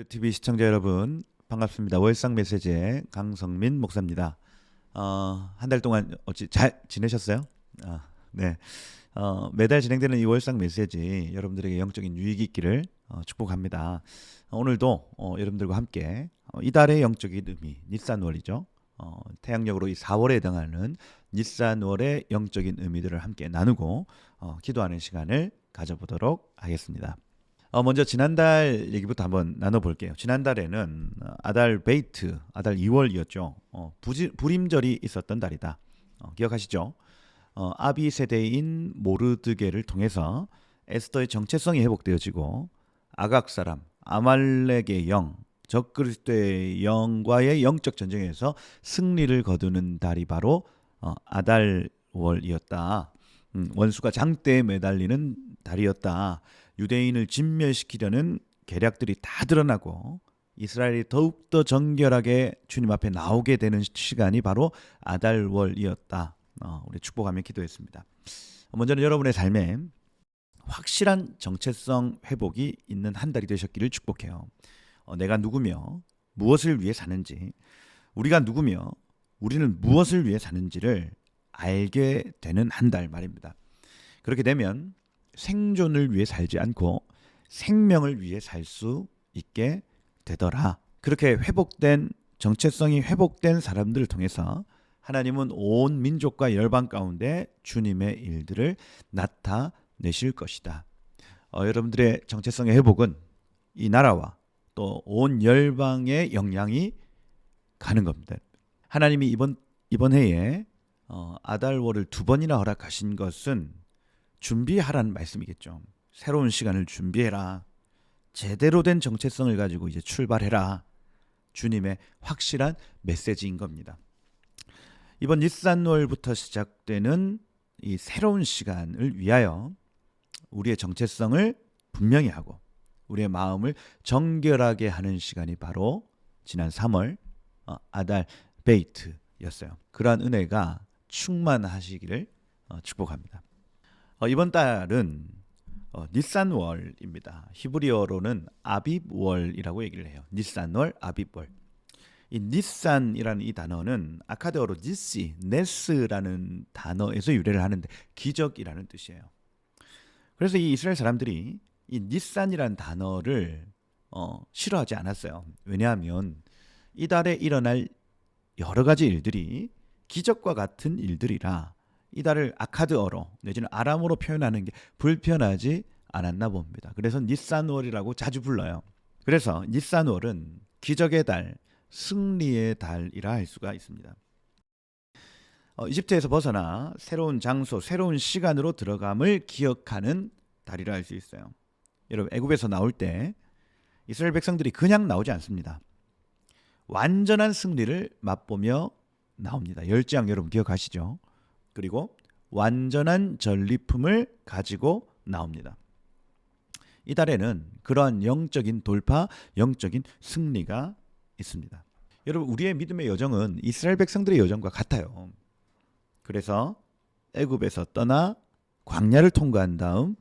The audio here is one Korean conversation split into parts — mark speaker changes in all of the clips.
Speaker 1: TV 시청자 여러분 반갑습니다. 월상 메시지의 강성민 목사입니다. 한 달 동안 어찌 잘 지내셨어요? 네. 매달 진행되는 이 월상 메시지 여러분들에게 영적인 유익이 있기를 축복합니다. 오늘도 여러분들과 함께 이달의 영적인 의미 닛산월이죠. 태양력으로 이 4월에 해당하는 닛산월의 영적인 의미들을 함께 나누고 기도하는 시간을 가져보도록 하겠습니다. 먼저 지난달 얘기부터 한번 나눠볼게요. 지난달에는 아달 베이트, 아달 2월이었죠. 불임절이 있었던 달이다. 기억하시죠? 아비 세대인 모르드게를 통해서 에스더의 정체성이 회복되어지고 아각 사람, 아말렉의 영, 적그리스도의 영과의 영적 전쟁에서 승리를 거두는 달이 바로 아달월이었다. 원수가 장대에 매달리는 달이었다. 유대인을 진멸시키려는 계략들이 다 드러나고 이스라엘이 더욱더 정결하게 주님 앞에 나오게 되는 시간이 바로 아달월이었다. 우리 축복하며 기도했습니다. 먼저는 여러분의 삶에 확실한 정체성 회복이 있는 한 달이 되셨기를 축복해요. 내가 누구며 무엇을 위해 사는지, 우리가 누구며 우리는 무엇을 위해 사는지를 알게 되는 한 달 말입니다. 그렇게 되면 생존을 위해 살지 않고 생명을 위해 살 수 있게 되더라. 그렇게 회복된 정체성이 회복된 사람들을 통해서 하나님은 온 민족과 열방 가운데 주님의 일들을 나타내실 것이다. 여러분들의 정체성의 회복은 이 나라와 또 온 열방의 영향이 가는 겁니다. 하나님이 이번 해에 아달월을 2번이나 허락하신 것은 준비하라는 말씀이겠죠. 새로운 시간을 준비해라. 제대로 된 정체성을 가지고 이제 출발해라. 주님의 확실한 메시지인 겁니다. 이번 닛산월부터 시작되는 이 새로운 시간을 위하여 우리의 정체성을 분명히 하고 우리의 마음을 정결하게 하는 시간이 바로 지난 3월 아달 베이트였어요. 그러한 은혜가 충만하시기를 축복합니다. 이번 달은 닛산월입니다. 히브리어로는 아빕월이라고 얘기를 해요. 닛산월, 아빕월. 이 닛산이라는 이 단어는 아카드어로 니시, 네스라는 단어에서 유래를 하는데 기적이라는 뜻이에요. 그래서 이 이스라엘 사람들이 이 닛산이라는 단어를 싫어하지 않았어요. 왜냐하면 이 달에 일어날 여러 가지 일들이 기적과 같은 일들이라 이 달을 아카드어로 내지는 아람어로 표현하는 게 불편하지 않았나 봅니다. 그래서 닛산월이라고 자주 불러요. 그래서 닛산월은 기적의 달, 승리의 달이라 할 수가 있습니다. 이집트에서 벗어나 새로운 장소, 새로운 시간으로 들어감을 기억하는 달이라 할 수 있어요. 여러분, 애굽에서 나올 때 이스라엘 백성들이 그냥 나오지 않습니다. 완전한 승리를 맛보며 나옵니다. 열장 여러분 기억하시죠? 그리고 완전한 전리품을 가지고 나옵니다. 이 달에는 그러한 영적인 돌파, 영적인 승리가 있습니다. 여러분, 우리의 믿음의 여정은 이스라엘 백성들의 여정과 같아요. 그래서 애굽에서 떠나 광야를 통과한 다음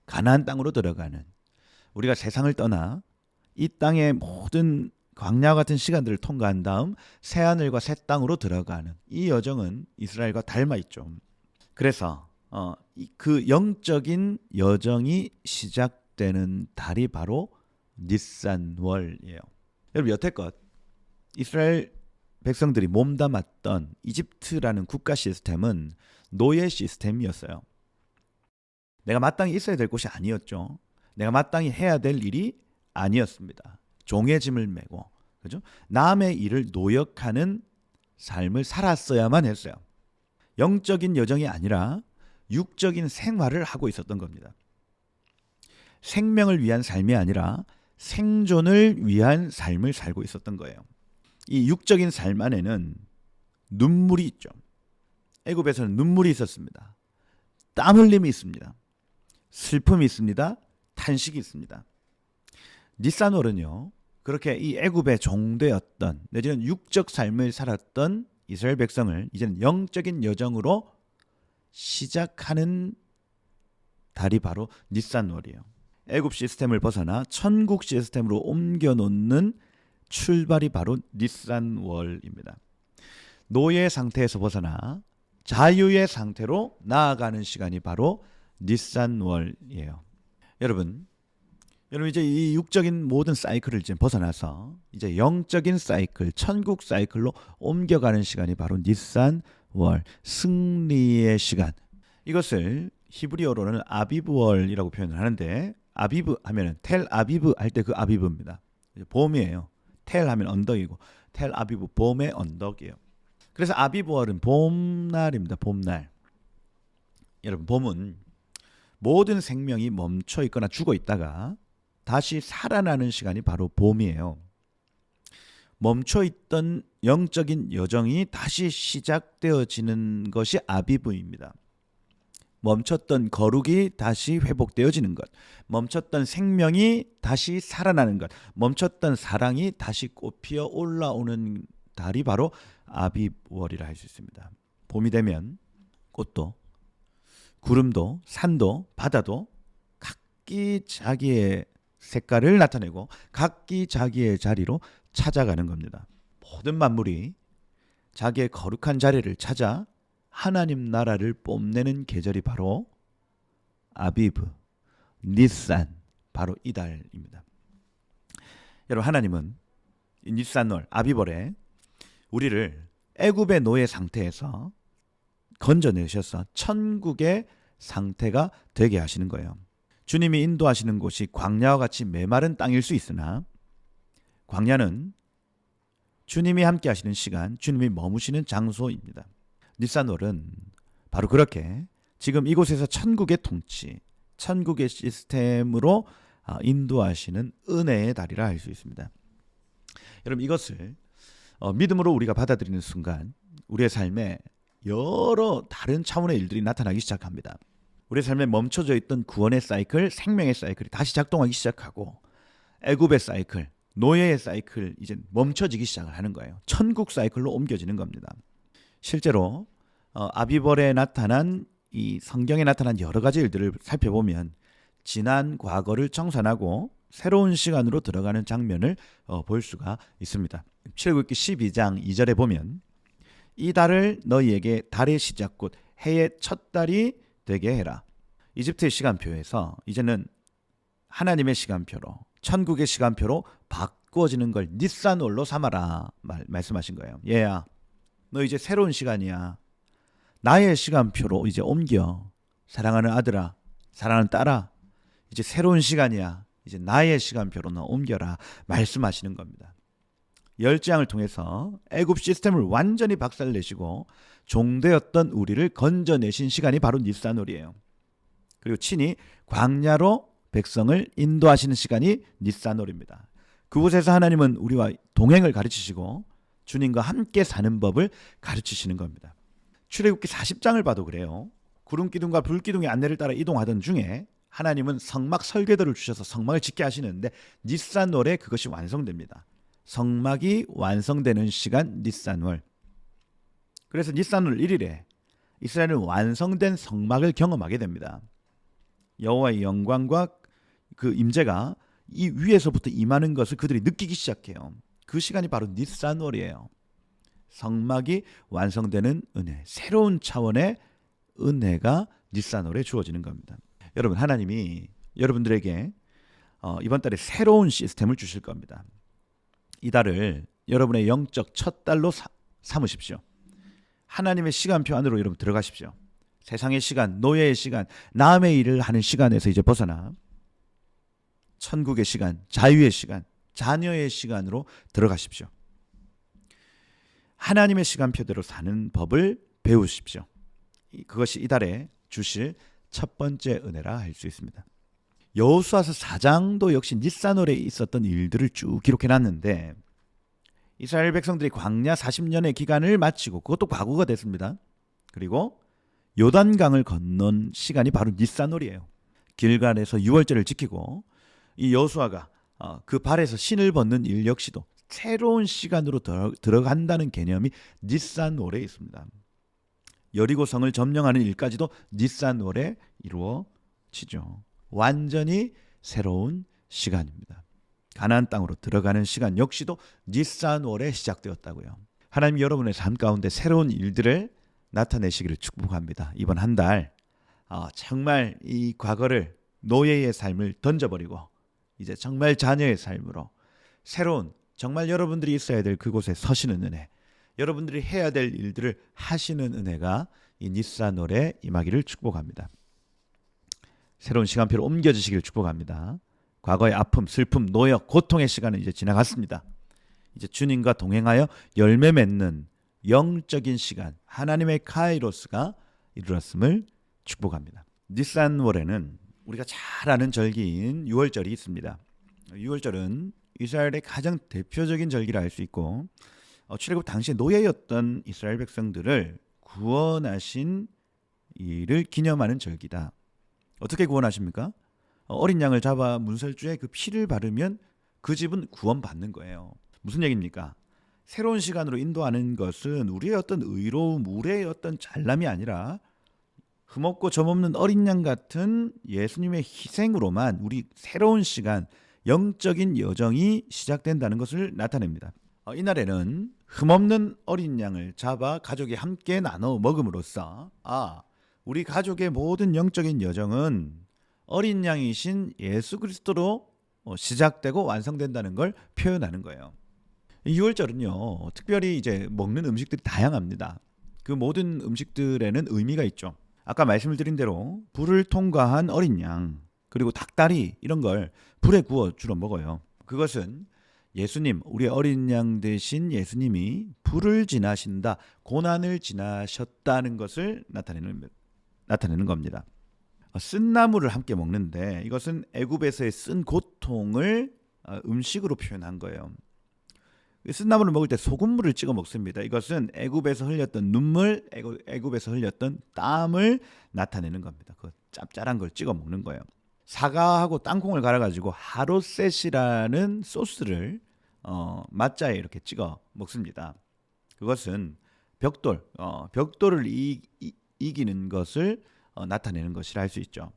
Speaker 1: 가나안 땅으로 들어가는, 우리가 세상을 떠나 이 땅의 모든 광야와 같은 시간들을 통과한 다음 새하늘과 새 땅으로 들어가는 이 여정은 이스라엘과 닮아 있죠. 그래서 그 영적인 여정이 시작되는 달이 바로 닛산월이에요. 여러분, 여태껏 이스라엘 백성들이 몸담았던 이집트라는 국가 시스템은 노예 시스템이었어요. 내가 마땅히 있어야 될 곳이 아니었죠. 내가 마땅히 해야 될 일이 아니었습니다. 종의 짐을 메고, 그죠? 남의 일을 노역하는 삶을 살았어야만 했어요. 영적인 여정이 아니라 육적인 생활을 하고 있었던 겁니다. 생명을 위한 삶이 아니라 생존을 위한 삶을 살고 있었던 거예요. 이 육적인 삶 안에는 눈물이 있죠. 애굽에서는 눈물이 있었습니다. 땀 흘림이 있습니다. 슬픔이 있습니다. 탄식이 있습니다. 닛산월은요, 그렇게 이 애굽의 종되었던 내지는 육적 삶을 살았던 이스라엘 백성을 이제는 영적인 여정으로 시작하는 달이 바로 닛산월이에요. 애굽 시스템을 벗어나 천국 시스템으로 옮겨 놓는 출발이 바로 니산월입니다. 노예 상태에서 벗어나 자유의 상태로 나아가는 시간이 바로 니산월이에요. 여러분 이제 이 육적인 모든 사이클을 이제 벗어나서 이제 영적인 사이클, 천국 사이클로 옮겨가는 시간이 바로 니산월, 승리의 시간. 이것을 히브리어로는 아비브월이라고 표현을 하는데, 아비브 하면은 텔 아비브 할 때 그 아비브입니다. 봄이에요. 텔 하면 언덕이고 텔 아비브 봄의 언덕이에요. 그래서 아비브월은 봄날입니다. 봄날. 여러분 봄은 모든 생명이 멈춰 있거나 죽어 있다가 다시 살아나는 시간이 바로 봄이에요. 멈춰 있던 영적인 여정이 다시 시작되어지는 것이 아비브입니다. 멈췄던 거룩이 다시 회복되어지는 것, 멈췄던 생명이 다시 살아나는 것, 멈췄던 사랑이 다시 꽃피어 올라오는 달이 바로 아비월이라 할 수 있습니다. 봄이 되면 꽃도, 구름도, 산도, 바다도 각기 자기의 색깔을 나타내고 각기 자기의 자리로 찾아가는 겁니다. 모든 만물이 자기의 거룩한 자리를 찾아 하나님 나라를 뽐내는 계절이 바로 아비브, 니산, 바로 이달입니다. 여러분 하나님은 이 니산월, 아비월에 우리를 애굽의 노예 상태에서 건져내셔서 천국의 상태가 되게 하시는 거예요. 주님이 인도하시는 곳이 광야와 같이 메마른 땅일 수 있으나 광야는 주님이 함께 하시는 시간, 주님이 머무시는 장소입니다. 니산월은 바로 그렇게 지금 이곳에서 천국의 통치, 천국의 시스템으로 인도하시는 은혜의 달이라 할 수 있습니다. 여러분 이것을 믿음으로 우리가 받아들이는 순간 우리의 삶에 여러 다른 차원의 일들이 나타나기 시작합니다. 우리의 삶에 멈춰져 있던 구원의 사이클, 생명의 사이클이 다시 작동하기 시작하고 애굽의 사이클, 노예의 사이클 이제 멈춰지기 시작을 하는 거예요. 천국 사이클로 옮겨지는 겁니다. 실제로 아비벌에 나타난 이 성경에 나타난 여러 가지 일들을 살펴보면 지난 과거를 청산하고 새로운 시간으로 들어가는 장면을 볼 수가 있습니다. 출애굽기 12장 2절에 보면 이 달을 너희에게 달의 시작 곧 해의 첫 달이 되게 해라. 이집트의 시간표에서 이제는 하나님의 시간표로 천국의 시간표로 바꾸어지는 걸 니산월로 삼아라 말씀하신 거예요. 얘야 너 이제 새로운 시간이야. 나의 시간표로 이제 옮겨. 사랑하는 아들아, 사랑하는 딸아, 이제 새로운 시간이야. 이제 나의 시간표로 너 옮겨라 말씀하시는 겁니다. 열재앙을 통해서 애굽 시스템을 완전히 박살내시고 종되었던 우리를 건져내신 시간이 바로 니산월이에요. 그리고 친히 광야로 백성을 인도하시는 시간이 니산월입니다. 그곳에서 하나님은 우리와 동행을 가르치시고 주님과 함께 사는 법을 가르치시는 겁니다. 출애굽기 40장을 봐도 그래요. 구름기둥과 불기둥의 안내를 따라 이동하던 중에 하나님은 성막 설계도를 주셔서 성막을 짓게 하시는데 니산월에 그것이 완성됩니다. 성막이 완성되는 시간 니산월. 그래서 니산월 1일에 이스라엘은 완성된 성막을 경험하게 됩니다. 여호와의 영광과 그 임재가 이 위에서부터 임하는 것을 그들이 느끼기 시작해요. 그 시간이 바로 니산월이에요. 성막이 완성되는 은혜, 새로운 차원의 은혜가 니산월에 주어지는 겁니다. 여러분 하나님이 여러분들에게 이번 달에 새로운 시스템을 주실 겁니다. 이 달을 여러분의 영적 첫 달로 삼으십시오. 하나님의 시간표 안으로 여러분 들어가십시오. 세상의 시간, 노예의 시간, 남의 일을 하는 시간에서 이제 벗어나 천국의 시간, 자유의 시간, 자녀의 시간으로 들어가십시오. 하나님의 시간표대로 사는 법을 배우십시오. 그것이 이달에 주실 첫 번째 은혜라 할 수 있습니다. 여호수아서 4장도 역시 니산월에 있었던 일들을 쭉 기록해놨는데 이스라엘 백성들이 광야 40년의 기간을 마치고 그것도 과거가 됐습니다. 그리고 요단강을 건넌 시간이 바로 니산월이에요. 길갈에서 유월절을 지키고 이 여호수아가 그 발에서 신을 벗는 일 역시도 새로운 시간으로 들어간다는 개념이 니산월에 있습니다. 여리고성을 점령하는 일까지도 니산월에 이루어지죠. 완전히 새로운 시간입니다. 가나안 땅으로 들어가는 시간 역시도 니산월에 시작되었다고요. 하나님 여러분의 삶 가운데 새로운 일들을 나타내시기를 축복합니다. 이번 한 달 정말 이 과거를 노예의 삶을 던져버리고 이제 정말 자녀의 삶으로 새로운 정말 여러분들이 있어야 될 그곳에 서시는 은혜, 여러분들이 해야 될 일들을 하시는 은혜가 이 니산월에 임하기를 축복합니다. 새로운 시간표로 옮겨지시기를 축복합니다. 과거의 아픔, 슬픔, 노역, 고통의 시간은 이제 지나갔습니다. 이제 주님과 동행하여 열매 맺는 영적인 시간, 하나님의 카이로스가 이루어졌음을 축복합니다. 니산월에는 우리가 잘 아는 절기인 유월절이 있습니다. 유월절은 이스라엘의 가장 대표적인 절기라 할 수 있고 출애굽 당시 노예였던 이스라엘 백성들을 구원하신 이를 기념하는 절기다. 어떻게 구원하십니까? 어린 양을 잡아 문설주에 그 피를 바르면 그 집은 구원받는 거예요. 무슨 얘기입니까? 새로운 시간으로 인도하는 것은 우리의 어떤 의로움, 우리의 어떤 잘남이 아니라 흠없고 점없는 어린 양 같은 예수님의 희생으로만 우리 새로운 시간, 영적인 여정이 시작된다는 것을 나타냅니다. 이날에는 흠없는 어린 양을 잡아 가족이 함께 나눠 먹음으로써 우리 가족의 모든 영적인 여정은 어린 양이신 예수 그리스도로 시작되고 완성된다는 걸 표현하는 거예요. 유월절은요, 특별히 이제 먹는 음식들이 다양합니다. 그 모든 음식들에는 의미가 있죠. 아까 말씀을 드린 대로 불을 통과한 어린 양, 그리고 닭다리 이런 걸 불에 구워 주로 먹어요. 그것은 예수님, 우리 어린 양 되신 예수님이 불을 지나신다, 고난을 지나셨다는 것을 나타내는 겁니다. 쓴 나물을 함께 먹는데 이것은 애굽에서의 쓴 고통을 음식으로 표현한 거예요. 쓴 나물을 먹을 때 소금물을 찍어 먹습니다. 이것은 애굽에서 흘렸던 눈물, 애굽에서 흘렸던 땀을 나타내는 겁니다. 그 짭짤한 걸 찍어 먹는 거예요. 사과하고 땅콩을 갈아가지고 하로셋이라는 소스를 맛자에 이렇게 찍어 먹습니다. 그것은 벽돌을 이기는 것을 나타내는 것이라 할 수 있죠.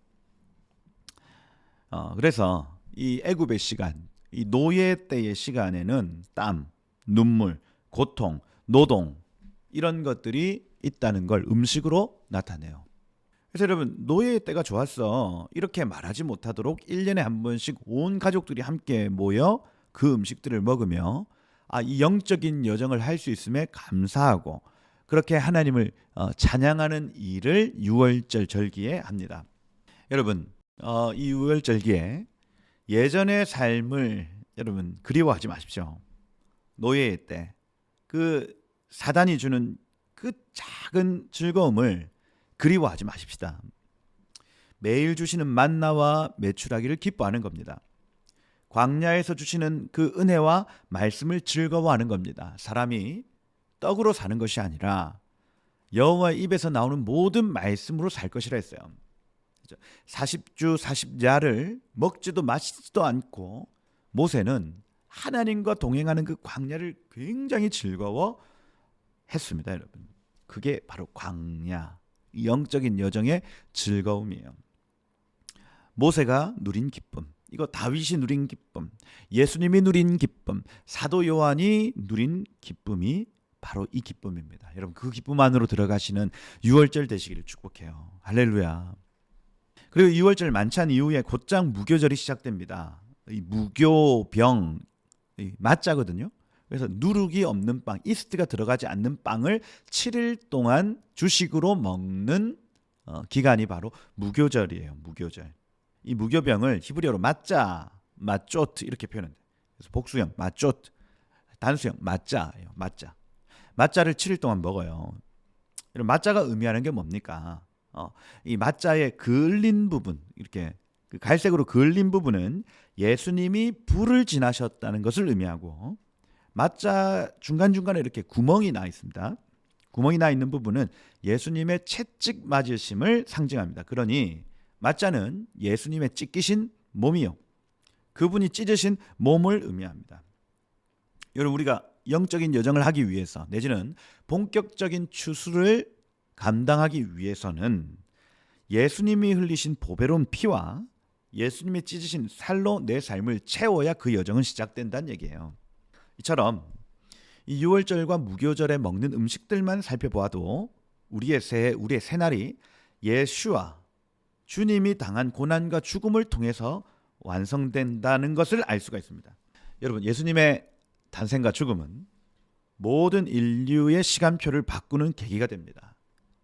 Speaker 1: 그래서 이 애굽의 시간, 이 노예 때의 시간에는 땀, 눈물, 고통, 노동 이런 것들이 있다는 걸 음식으로 나타내요. 그래서 여러분, 노예의 때가 좋았어 이렇게 말하지 못하도록 1년에 한 번씩 온 가족들이 함께 모여 그 음식들을 먹으며 이 영적인 여정을 할 수 있음에 감사하고 그렇게 하나님을 찬양하는 일을 유월절 절기에 합니다. 여러분, 이 유월 절기에 예전의 삶을 여러분 그리워하지 마십시오. 노예의 때 그 사단이 주는 그 작은 즐거움을 그리워하지 마십시다. 매일 주시는 만나와 메추라기를 기뻐하는 겁니다. 광야에서 주시는 그 은혜와 말씀을 즐거워하는 겁니다. 사람이 떡으로 사는 것이 아니라 여호와의 입에서 나오는 모든 말씀으로 살 것이라 했어요. 40주 40야를 먹지도 마시지도 않고 모세는 하나님과 동행하는 그 광야를 굉장히 즐거워했습니다. 여러분, 그게 바로 광야, 영적인 여정의 즐거움이에요. 모세가 누린 기쁨, 이거 다윗이 누린 기쁨, 예수님이 누린 기쁨, 사도 요한이 누린 기쁨이 바로 이 기쁨입니다. 여러분, 그 기쁨 안으로 들어가시는 유월절 되시기를 축복해요. 할렐루야. 그리고 유월절 만찬 이후에 곧장 무교절이 시작됩니다. 이 무교병, 맞자거든요. 그래서 누룩이 없는 빵, 이스트가 들어가지 않는 빵을 7일 동안 주식으로 먹는 기간이 바로 무교절이에요. 무교절. 이 무교병을 히브리어로 맞자, 맞조트 이렇게 표현해요. 그래서 복수형 맞조트, 단수형 맞자예요. 맞자. 맞자를 7일 동안 먹어요. 이런 맞자가 의미하는 게 뭡니까? 이 맞자의 그을린 부분, 이렇게 그 갈색으로 그을린 부분은 예수님이 불을 지나셨다는 것을 의미하고, 맞자 중간중간에 이렇게 구멍이 나 있습니다. 구멍이 나 있는 부분은 예수님의 채찍 맞으심을 상징합니다. 그러니 맞자는 예수님의 찢기신 몸이요, 그분이 찢으신 몸을 의미합니다. 여러분, 우리가 영적인 여정을 하기 위해서 내지는 본격적인 추수를 감당하기 위해서는 예수님이 흘리신 보배로운 피와 예수님이 찢으신 살로 내 삶을 채워야 그 여정은 시작된다는 얘기예요. 이처럼 이 유월절과 무교절에 먹는 음식들만 살펴보아도 우리의 새날이 예수와 주님이 당한 고난과 죽음을 통해서 완성된다는 것을 알 수가 있습니다. 여러분, 예수님의 탄생과 죽음은 모든 인류의 시간표를 바꾸는 계기가 됩니다.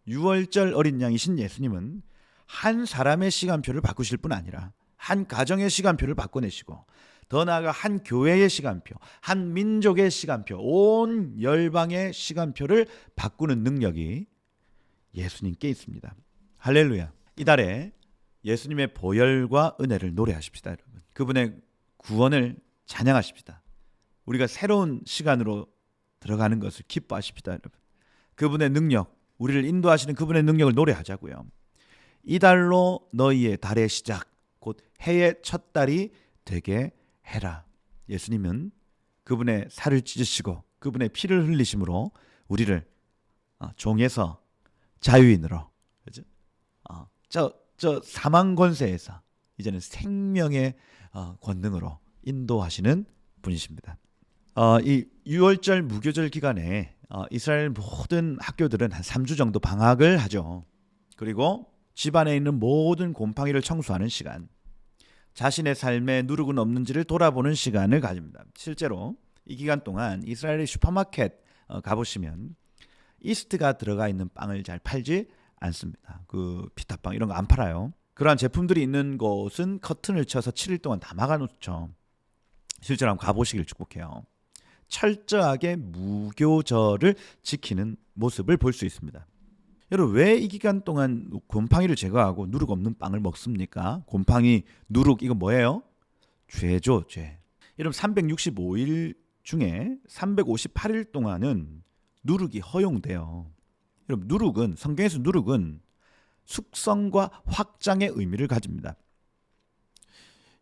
Speaker 1: 유월절 어린 양이신 예수님은 한 사람의 시간표를 바꾸실 뿐 아니라 한 가정의 시간표를 바꿔내시고 더 나아가 한 교회의 시간표, 한 민족의 시간표, 온 열방의 시간표를 바꾸는 능력이 예수님께 있습니다. 할렐루야. 이달에 예수님의 보혈과 은혜를 노래하십시다, 여러분. 그분의 구원을 찬양하십시다. 우리가 새로운 시간으로 들어가는 것을 기뻐하십시다, 여러분. 그분의 능력, 우리를 인도하시는 그분의 능력을 노래하자고요. 이달로 너희의 달의 시작, 곧 해의 첫 달이 되게 해라. 예수님은 그분의 살을 찢으시고 그분의 피를 흘리심으로 우리를 종에서 자유인으로, 그죠? 저 사망 권세에서 이제는 생명의 권능으로 인도하시는 분이십니다. 이 6월절 무교절 기간에 이스라엘 모든 학교들은 한 3주 정도 방학을 하죠. 그리고 집안에 있는 모든 곰팡이를 청소하는 시간, 자신의 삶에 누룩은 없는지를 돌아보는 시간을 가집니다. 실제로 이 기간 동안 이스라엘의 슈퍼마켓 가보시면 이스트가 들어가 있는 빵을 잘 팔지 않습니다. 그 피타빵 이런 거 안 팔아요. 그러한 제품들이 있는 곳은 커튼을 쳐서 7일 동안 다 막아놓죠. 실제로 한번 가보시길 축복해요. 철저하게 무교절을 지키는 모습을 볼 수 있습니다. 여러분, 왜 이 기간 동안 곰팡이를 제거하고 누룩 없는 빵을 먹습니까? 곰팡이, 누룩 이거 뭐예요? 죄죠, 죄. 여러분, 365일 중에 358일 동안은 누룩이 허용돼요. 여러분, 누룩은, 성경에서 누룩은 숙성과 확장의 의미를 가집니다.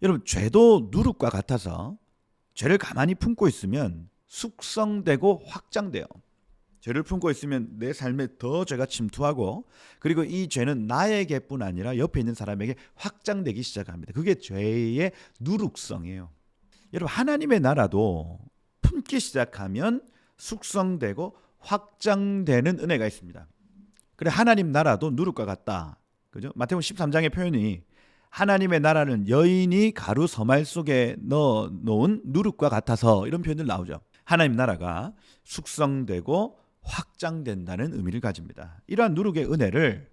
Speaker 1: 여러분, 죄도 누룩과 같아서 죄를 가만히 품고 있으면 숙성되고 확장돼요. 죄를 품고 있으면 내 삶에 더 죄가 침투하고, 그리고 이 죄는 나에게뿐 아니라 옆에 있는 사람에게 확장되기 시작합니다. 그게 죄의 누룩성이에요. 여러분, 하나님의 나라도 품기 시작하면 숙성되고 확장되는 은혜가 있습니다. 그래, 하나님 나라도 누룩과 같다. 그죠? 마태복음 13장의 표현이 하나님의 나라는 여인이 가루 서말 속에 넣어 놓은 누룩과 같아서, 이런 표현들 나오죠. 하나님 나라가 숙성되고 확장된다는 의미를 가집니다. 이러한 누룩의 은혜를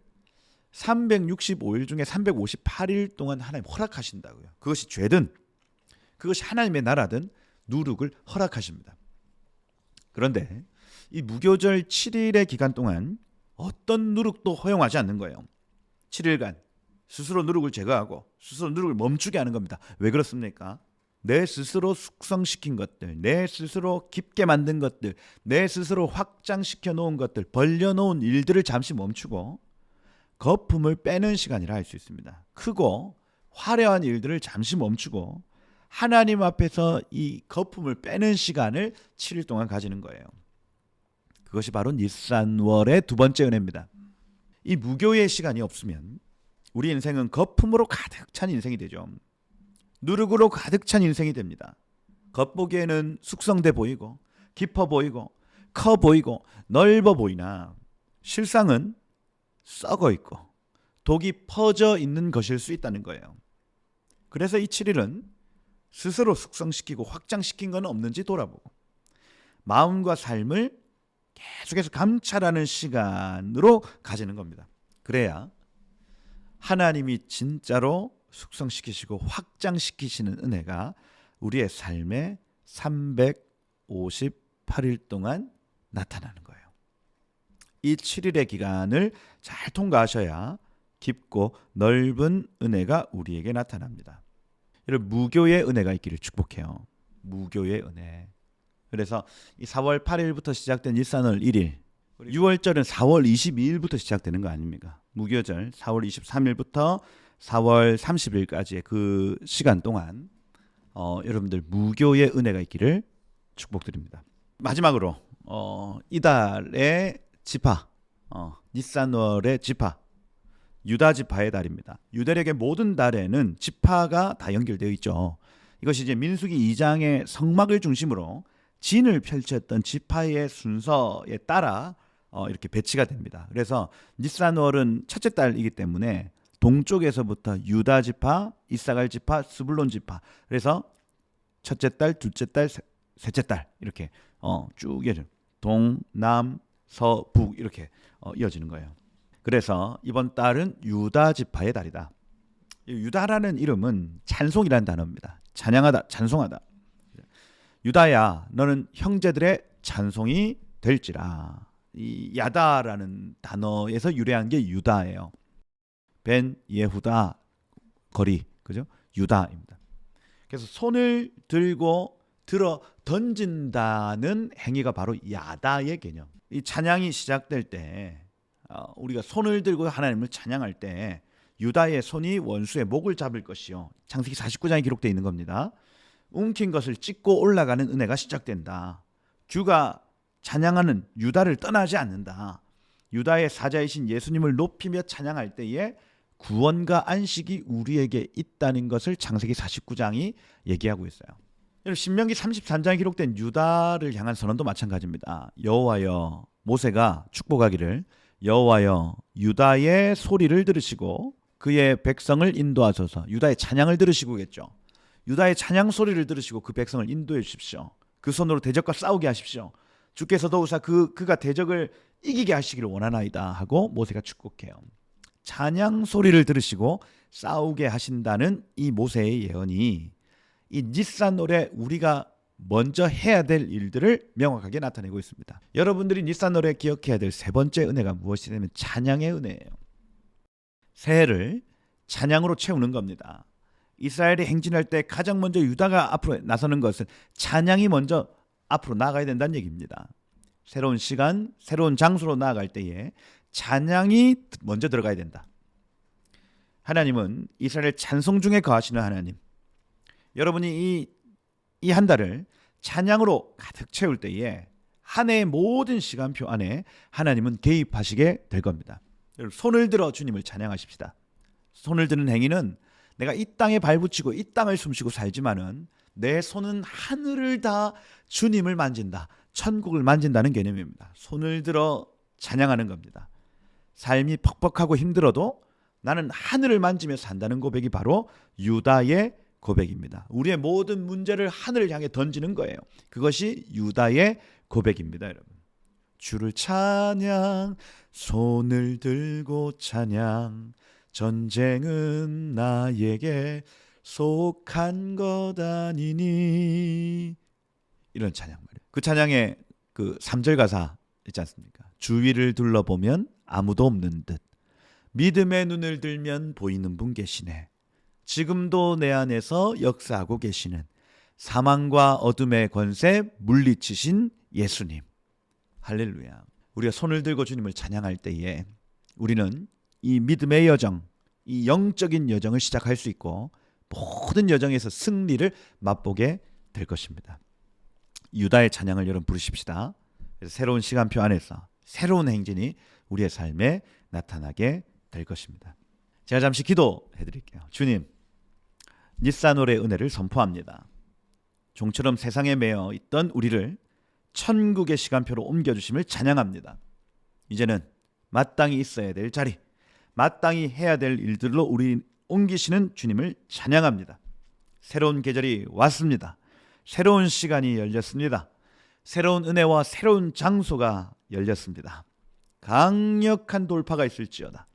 Speaker 1: 365일 중에 358일 동안 하나님 허락하신다고요. 그것이 죄든 그것이 하나님의 나라든 누룩을 허락하십니다. 그런데 이 무교절 7일의 기간 동안 어떤 누룩도 허용하지 않는 거예요. 7일간 스스로 누룩을 제거하고 스스로 누룩을 멈추게 하는 겁니다. 왜 그렇습니까? 내 스스로 숙성시킨 것들, 내 스스로 깊게 만든 것들, 내 스스로 확장시켜 놓은 것들, 벌려놓은 일들을 잠시 멈추고 거품을 빼는 시간이라 할 수 있습니다. 크고 화려한 일들을 잠시 멈추고 하나님 앞에서 이 거품을 빼는 시간을 7일 동안 가지는 거예요. 그것이 바로 니산월의 두 번째 은혜입니다. 이 무교의 시간이 없으면 우리 인생은 거품으로 가득 찬 인생이 되죠. 누룩으로 가득 찬 인생이 됩니다. 겉보기에는 숙성돼 보이고 깊어 보이고 커 보이고 넓어 보이나 실상은 썩어 있고 독이 퍼져 있는 것일 수 있다는 거예요. 그래서 이 7일은 스스로 숙성시키고 확장시킨 건 없는지 돌아보고 마음과 삶을 계속해서 감찰하는 시간으로 가지는 겁니다. 그래야 하나님이 진짜로 숙성시키시고 확장시키시는 은혜가 우리의 삶에 358일 동안 나타나는 거예요. 이 7일의 기간을 잘 통과하셔야 깊고 넓은 은혜가 우리에게 나타납니다. 여러분, 무교의 은혜가 있기를 축복해요. 무교의 은혜. 그래서 이 4월 8일부터 시작된 일산월 1일, 6월절은 4월 22일부터 시작되는 거 아닙니까? 무교절 4월 23일부터 4월 30일까지의 그 시간 동안 여러분들 무교의 은혜가 있기를 축복드립니다. 마지막으로 이달의 지파, 니산월의 지파, 유다 지파의 달입니다. 유대력의 모든 달에는 지파가 다 연결되어 있죠. 이것이 이제 민수기 2장의 성막을 중심으로 진을 펼쳤던 지파의 순서에 따라 이렇게 배치가 됩니다. 그래서 니산월은 첫째 달이기 때문에 동쪽에서부터 유다 지파, 이사갈 지파, 스불론 지파. 그래서 첫째 달, 둘째 달, 셋째 달 이렇게 쭉 이어져. 동, 남, 서, 북 이렇게 이어지는 거예요. 그래서 이번 달은 유다 지파의 달이다. 유다라는 이름은 찬송이라는 단어입니다. 찬양하다, 찬송하다. 유다야, 너는 형제들의 찬송이 될지라. 이 야다라는 단어에서 유래한 게 유다예요. 벤 예후다 거리, 그죠? 유다입니다. 그래서 손을 들고 들어 던진다는 행위가 바로 야다의 개념. 이 찬양이 시작될 때 우리가 손을 들고 하나님을 찬양할 때 유다의 손이 원수의 목을 잡을 것이요. 창세기 49장에 기록되어 있는 겁니다. 움킨 것을 찢고 올라가는 은혜가 시작된다. 주가 찬양하는 유다를 떠나지 않는다. 유다의 사자이신 예수님을 높이며 찬양할 때에 구원과 안식이 우리에게 있다는 것을 창세기 49장이 얘기하고 있어요. 신명기 33장에 기록된 유다를 향한 선언도 마찬가지입니다. 여호와여, 모세가 축복하기를 여호와여 유다의 소리를 들으시고 그의 백성을 인도하소서. 유다의 찬양을 들으시고겠죠. 유다의 찬양 소리를 들으시고 그 백성을 인도해 주십시오. 그 손으로 대적과 싸우게 하십시오. 주께서도 우사 그가 대적을 이기게 하시기를 원하나이다 하고 모세가 축복해요. 찬양 소리를 들으시고 싸우게 하신다는 이 모세의 예언이 이 니산월에 우리가 먼저 해야 될 일들을 명확하게 나타내고 있습니다. 여러분들이 니산월에 기억해야 될 세 번째 은혜가 무엇이냐면 찬양의 은혜예요. 새해를 찬양으로 채우는 겁니다. 이스라엘이 행진할 때 가장 먼저 유다가 앞으로 나서는 것은 찬양이 먼저 앞으로 나가야 된다는 얘기입니다. 새로운 시간, 새로운 장소로 나아갈 때에 찬양이 먼저 들어가야 된다. 하나님은 이스라엘 찬송 중에 거하시는 하나님. 여러분이 이 한 달을 찬양으로 가득 채울 때에 한 해의 모든 시간표 안에 하나님은 개입하시게 될 겁니다. 손을 들어 주님을 찬양하십시다. 손을 드는 행위는 내가 이 땅에 발붙이고 이 땅을 숨쉬고 살지만은 내 손은 하늘을 다 주님을 만진다. 천국을 만진다는 개념입니다. 손을 들어 찬양하는 겁니다. 삶이 퍽퍽하고 힘들어도 나는 하늘을 만지며 산다는 고백이 바로 유다의 고백입니다. 우리의 모든 문제를 하늘을 향해 던지는 거예요. 그것이 유다의 고백입니다, 여러분. 주를 찬양, 손을 들고 찬양, 전쟁은 나에게 속한 것 아니니. 이런 찬양 말이에요. 그 찬양의 그 3절 가사 있지 않습니까? 주위를 둘러보면 아무도 없는 듯, 믿음의 눈을 들면 보이는 분 계시네. 지금도 내 안에서 역사하고 계시는 사망과 어둠의 권세 물리치신 예수님. 할렐루야. 우리가 손을 들고 주님을 찬양할 때에 우리는 이 믿음의 여정, 이 영적인 여정을 시작할 수 있고 모든 여정에서 승리를 맛보게 될 것입니다. 유다의 찬양을 여러분 부르십시다. 그래서 새로운 시간표 안에서 새로운 행진이 우리의 삶에 나타나게 될 것입니다. 제가 잠시 기도해 드릴게요. 주님, 니산월의 은혜를 선포합니다. 종처럼 세상에 매여 있던 우리를 천국의 시간표로 옮겨주심을 찬양합니다. 이제는 마땅히 있어야 될 자리, 마땅히 해야 될 일들로 우리 옮기시는 주님을 찬양합니다. 새로운 계절이 왔습니다. 새로운 시간이 열렸습니다. 새로운 은혜와 새로운 장소가 열렸습니다. 강력한 돌파가 있을지어다.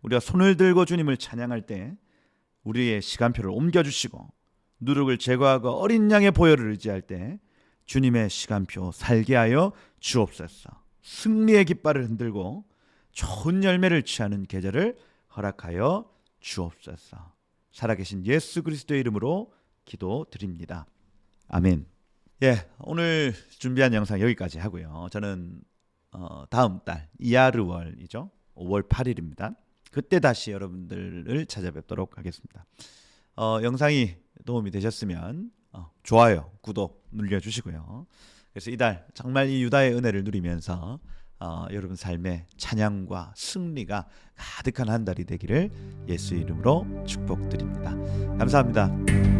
Speaker 1: 우리가 손을 들고 주님을 찬양할 때 우리의 시간표를 옮겨주시고 누룩을 제거하고 어린 양의 보혈을 의지할 때 주님의 시간표 살게 하여 주옵소서. 승리의 깃발을 흔들고 좋은 열매를 취하는 계절을 허락하여 주옵소서. 살아계신 예수 그리스도의 이름으로 기도드립니다. 아멘. 예, 오늘 준비한 영상 여기까지 하고요. 저는 다음 달 이하르월이죠. 5월 8일입니다. 그때 다시 여러분들을 찾아뵙도록 하겠습니다. 영상이 도움이 되셨으면 좋아요, 구독 눌러주시고요. 그래서 이달 정말 이 유다의 은혜를 누리면서 여러분 삶에 찬양과 승리가 가득한 한 달이 되기를 예수 이름으로 축복드립니다. 감사합니다.